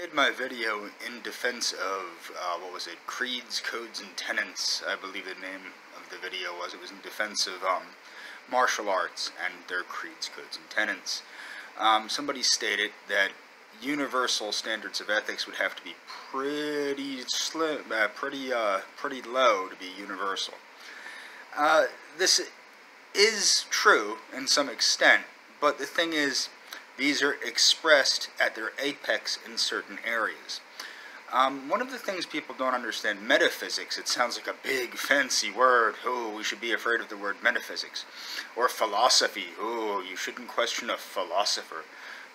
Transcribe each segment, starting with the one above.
Made my video in defense of, what was it, Creeds, Codes, and Tenets, I believe the name of the video was. It was in defense of martial arts and their creeds, codes, and tenets. Somebody stated that universal standards of ethics would have to be pretty slim, pretty low to be universal. This is true in some extent, but the thing is, these are expressed at their apex in certain areas. One of the things people don't understand, metaphysics, it sounds like a big fancy word. Oh, we should be afraid of the word metaphysics. Or philosophy. Oh, you shouldn't question a philosopher.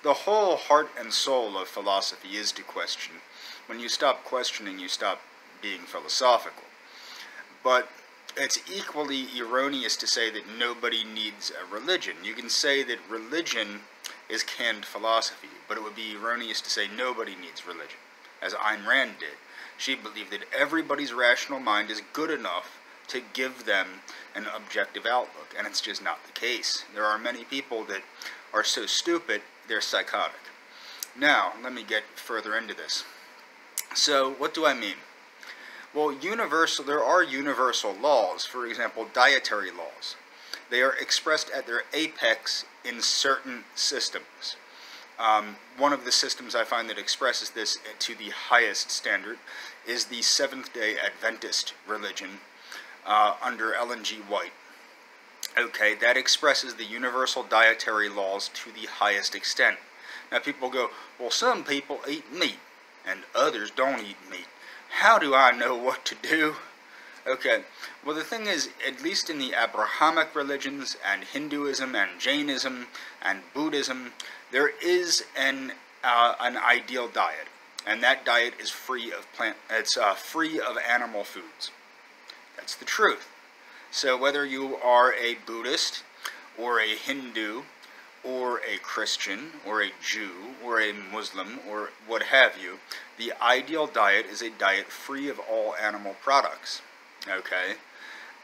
The whole heart and soul of philosophy is to question. When you stop questioning, you stop being philosophical. But it's equally erroneous to say that nobody needs a religion. You can say that religion is canned philosophy, but it would be erroneous to say nobody needs religion, as Ayn Rand did. She believed that everybody's rational mind is good enough to give them an objective outlook, and it's just not the case. There are many people that are so stupid, they're psychotic. Now, let me get further into this. So, what do I mean? Well, there are universal laws, for example, dietary laws. They are expressed at their apex in certain systems. One of the systems I find that expresses this to the highest standard is the Seventh-day Adventist religion under Ellen G. White. Okay, that expresses the universal dietary laws to the highest extent. Now people go, well, some people eat meat and others don't eat meat. How do I know what to do? Okay, well the thing is, at least in the Abrahamic religions and Hinduism and Jainism and Buddhism, there is an ideal diet, and that diet is free of free of animal foods. That's the truth. So whether you are a Buddhist or a Hindu or a Christian or a Jew or a Muslim or what have you, the ideal diet is a diet free of all animal products. Okay,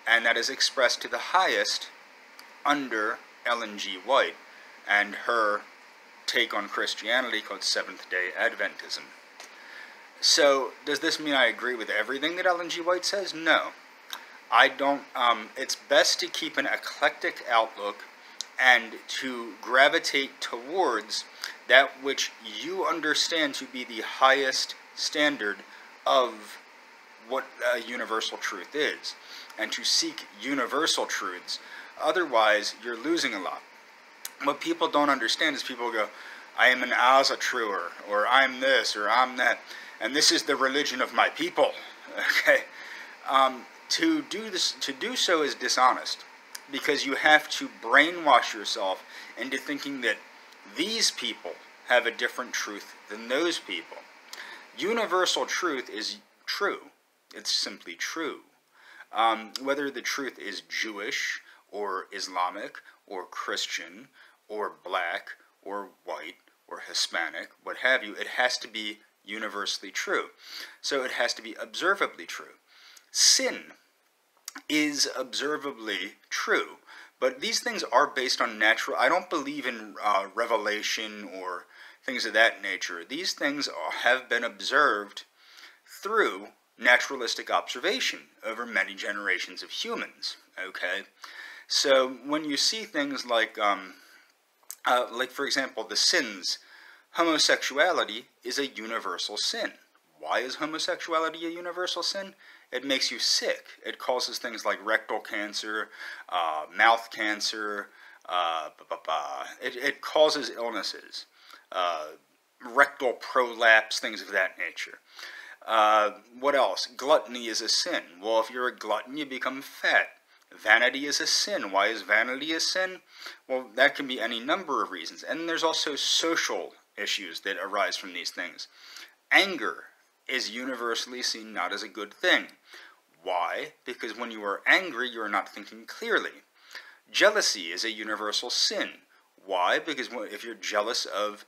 and that is expressed to the highest under Ellen G. White and her take on Christianity called Seventh-day Adventism. So, does this mean I agree with everything that Ellen G. White says? No. I don't. It's best to keep an eclectic outlook and to gravitate towards that which you understand to be the highest standard of what a universal truth is, and to seek universal truths. Otherwise, you're losing a lot. What people don't understand is people go, I am an Asatruer, or I'm this, or I'm that, and this is the religion of my people. Okay, to do so is dishonest, because you have to brainwash yourself into thinking that these people have a different truth than those people. Universal truth is true. It's simply true. Whether the truth is Jewish, or Islamic, or Christian, or black, or white, or Hispanic, what have you, it has to be universally true. So it has to be observably true. Sin is observably true, but these things are based on natural. I don't believe in revelation or things of that nature. These things have been observed through naturalistic observation over many generations of humans. Okay, so when you see things like for example, the sins, homosexuality is a universal sin. Why is homosexuality a universal sin? It makes you sick. It causes things like rectal cancer, mouth cancer. It causes illnesses, rectal prolapse, things of that nature. What else? Gluttony is a sin. Well, if you're a glutton, you become fat. Vanity is a sin. Why is vanity a sin? Well, that can be any number of reasons. And there's also social issues that arise from these things. Anger is universally seen not as a good thing. Why? Because when you are angry, you are not thinking clearly. Jealousy is a universal sin. Why? Because if you're jealous of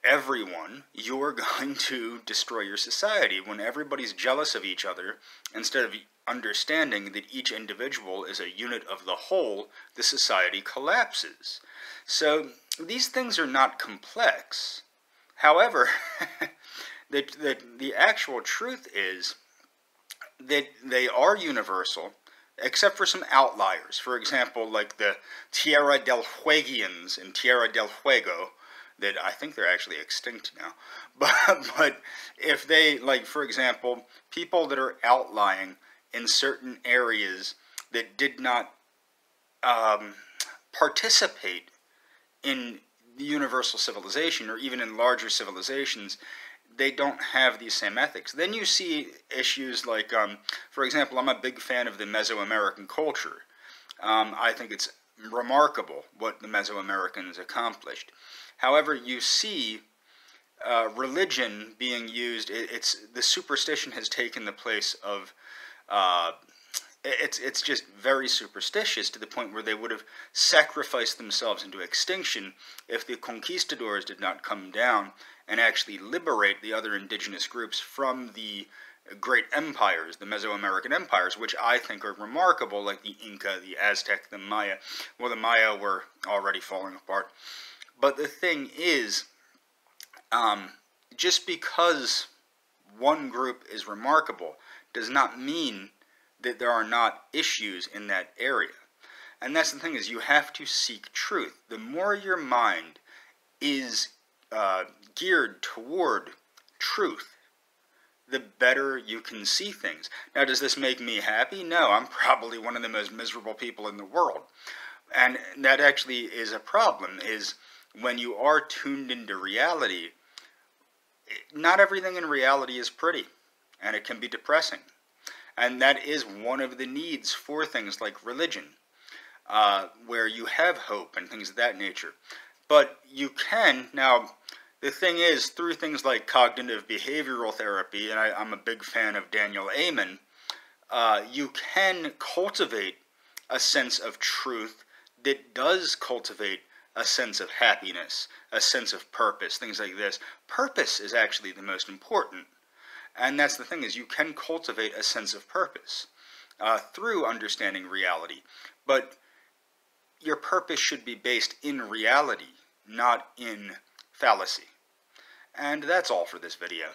everyone, you're going to destroy your society. When everybody's jealous of each other, instead of understanding that each individual is a unit of the whole, the society collapses. So these things are not complex. However, The actual truth is that they are universal, except for some outliers. For example, like the Tierra del Fuegians in Tierra del Fuego, that I think they're actually extinct now. But if they, like, for example, people that are outlying in certain areas that did not participate in the universal civilization, or even in larger civilizations, they don't have these same ethics. Then you see issues like, for example, I'm a big fan of the Mesoamerican culture. I think it's remarkable what the Mesoamericans accomplished. However, you see religion being used. The superstition has taken the place of it's just very superstitious, to the point where they would have sacrificed themselves into extinction if the conquistadors did not come down and actually liberate the other indigenous groups from the great empires, the Mesoamerican empires, which I think are remarkable, like the Inca, the Aztec, the Maya. Well, the Maya were already falling apart. But the thing is, just because one group is remarkable does not mean that there are not issues in that area. And that's the thing, is you have to seek truth. The more your mind is geared toward truth, the better you can see things. Now, does this make me happy? No, I'm probably one of the most miserable people in the world. And that actually is a problem, is when you are tuned into reality, not everything in reality is pretty, and it can be depressing. And that is one of the needs for things like religion, where you have hope and things of that nature. But you can, now, the thing is, through things like cognitive behavioral therapy, and I'm a big fan of Daniel Amen, you can cultivate a sense of truth that does cultivate a sense of happiness, a sense of purpose, things like this. Purpose is actually the most important. And that's the thing, is you can cultivate a sense of purpose through understanding reality. But your purpose should be based in reality, not in fallacy. And that's all for this video.